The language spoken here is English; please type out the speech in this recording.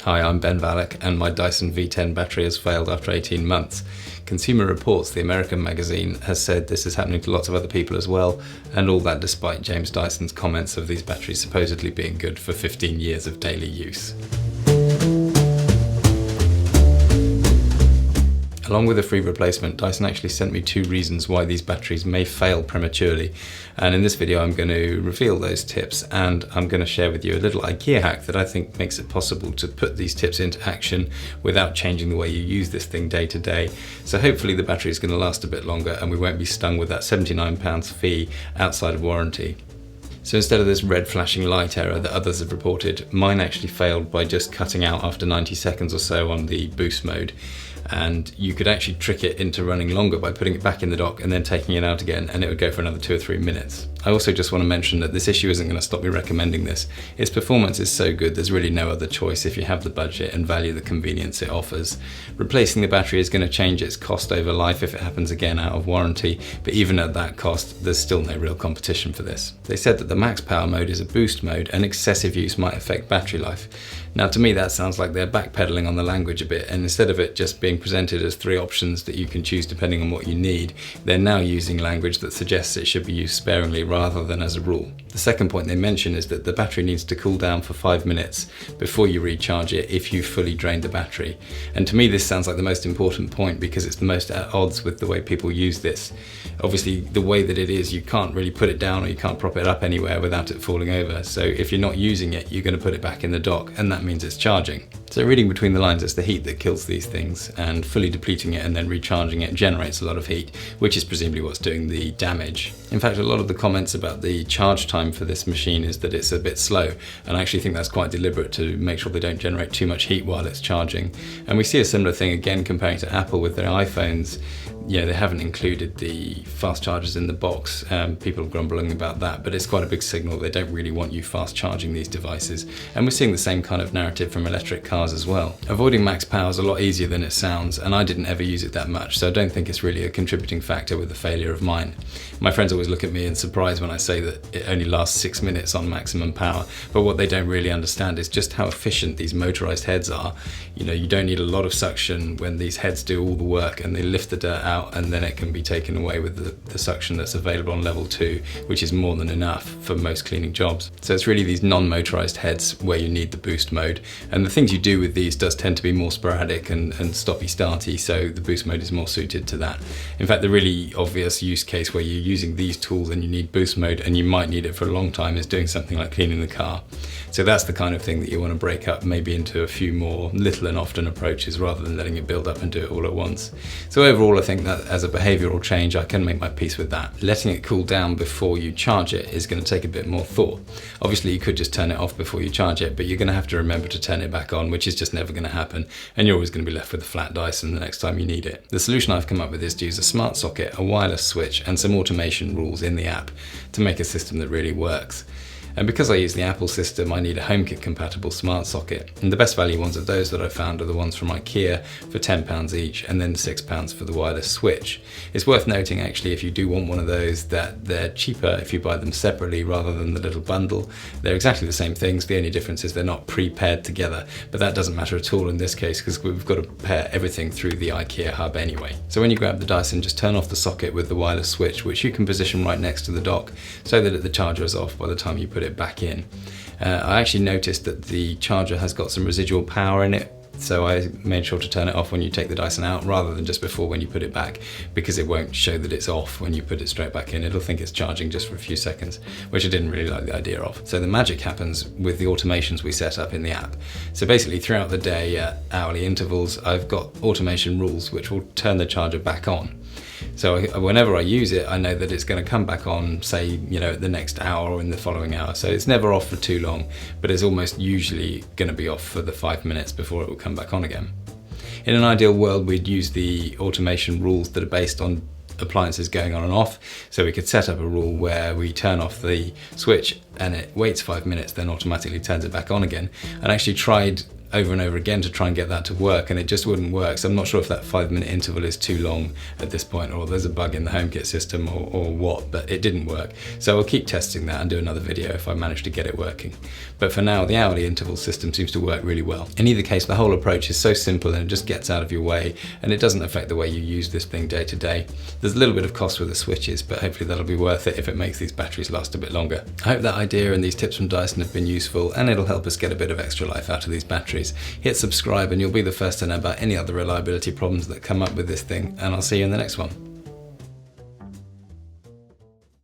Hi, I'm Ben Valek, and my Dyson V10 battery has failed after 18 months. Consumer Reports, the American magazine, has said this is happening to lots of other people as well, and all that despite James Dyson's comments of these batteries supposedly being good for 15 years of daily use. Along with a free replacement, Dyson actually sent me 2 reasons why these batteries may fail prematurely, and in this video I'm going to reveal those tips, and I'm going to share with you a little Ikea hack that I think makes it possible to put these tips into action without changing the way you use this thing day to day. So hopefully the battery is going to last a bit longer and we won't be stung with that £79 fee outside of warranty. So instead of this red flashing light error that others have reported, mine actually failed by just cutting out after 90 seconds or so on the boost mode. And you could actually trick it into running longer by putting it back in the dock and then taking it out again, and it would go for another 2 or 3 minutes. I also just want to mention that this issue isn't going to stop me recommending this. Its performance is so good there's really no other choice if you have the budget and value the convenience it offers. Replacing the battery is going to change its cost over life if it happens again out of warranty, but even at that cost there's still no real competition for this. They said that the max power mode is a boost mode and excessive use might affect battery life. Now to me that sounds like they're backpedaling on the language a bit, and instead of it just being presented as 3 options that you can choose depending on what you need, they're now using language that suggests it should be used sparingly rather than as a rule. The second point they mention is that the battery needs to cool down for 5 minutes before you recharge it if you've fully drained the battery. And to me this sounds like the most important point because it's the most at odds with the way people use this. Obviously the way that it is, you can't really put it down or you can't prop it up anywhere without it falling over. So if you're not using it, you're going to put it back in the dock, and that means it's charging. So reading between the lines, it's the heat that kills these things, and fully depleting it and then recharging it generates a lot of heat, which is presumably what's doing the damage. In fact, a lot of the comments about the charge time for this machine is that it's a bit slow, and I actually think that's quite deliberate to make sure they don't generate too much heat while it's charging. And we see a similar thing again comparing to Apple with their iPhones. Yeah, they haven't included the fast chargers in the box. People are grumbling about that, but it's quite a big signal. They don't really want you fast charging these devices. And we're seeing the same kind of narrative from electric cars as well. Avoiding max power is a lot easier than it sounds, and I didn't ever use it that much, so I don't think it's really a contributing factor with the failure of mine. My friends always look at me in surprise when I say that it only lasts 6 minutes on maximum power, but what they don't really understand is just how efficient these motorized heads are. You know, you don't need a lot of suction when these heads do all the work, and they lift the dirt out and then it can be taken away with the suction that's available on level 2, which is more than enough for most cleaning jobs. So it's really these non-motorized heads where you need the boost mode, and the things you do with these does tend to be more sporadic and stoppy-starty, so the boost mode is more suited to that. In fact, the really obvious use case where you're using these tools and you need boost mode and you might need it for a long time is doing something like cleaning the car. So that's the kind of thing that you want to break up maybe into a few more little and often approaches rather than letting it build up and do it all at once. So overall I think that as a behavioural change I can make my peace with that. Letting it cool down before you charge it is going to take a bit more thought. Obviously you could just turn it off before you charge it, but you're going to have to remember to turn it back on, which is just never going to happen, and you're always going to be left with a flat Dyson the next time you need it. The solution I've come up with is to use a smart socket, a wireless switch and some automation rules in the app to make a system that really works. And because I use the Apple system, I need a HomeKit compatible smart socket. And the best value ones of those that I found are the ones from Ikea for £10 each, and then £6 for the wireless switch. It's worth noting actually, if you do want one of those, that they're cheaper if you buy them separately rather than the little bundle. They're exactly the same things, the only difference is they're not pre-paired together, but that doesn't matter at all in this case because we've got to pair everything through the Ikea hub anyway. So when you grab the Dyson, just turn off the socket with the wireless switch, which you can position right next to the dock so that the charger is off by the time you put it back in. I actually noticed that the charger has got some residual power in it, so I made sure to turn it off when you take the Dyson out rather than just before when you put it back, because it won't show that it's off when you put it straight back in. It'll think it's charging just for a few seconds, which I didn't really like the idea of. So the magic happens with the automations we set up in the app. So basically throughout the day at hourly intervals I've got automation rules which will turn the charger back on. So whenever I use it, I know that it's going to come back on, say, you know, the next hour or in the following hour. So it's never off for too long, but it's almost usually going to be off for the 5 minutes before it will come back on again. In an ideal world, we'd use the automation rules that are based on appliances going on and off. So we could set up a rule where we turn off the switch and it waits 5 minutes, then automatically turns it back on again. And I actually tried over and over again to try and get that to work, and it just wouldn't work. So I'm not sure if that 5-minute interval is too long at this point, or there's a bug in the HomeKit system, or what, but it didn't work. So I'll keep testing that and do another video if I manage to get it working. But for now, the hourly interval system seems to work really well. In either case, the whole approach is so simple and it just gets out of your way, and it doesn't affect the way you use this thing day to day. There's a little bit of cost with the switches, but hopefully that'll be worth it if it makes these batteries last a bit longer. I hope that idea and these tips from Dyson have been useful, and it'll help us get a bit of extra life out of these batteries. Hit subscribe and you'll be the first to know about any other reliability problems that come up with this thing, and I'll see you in the next one.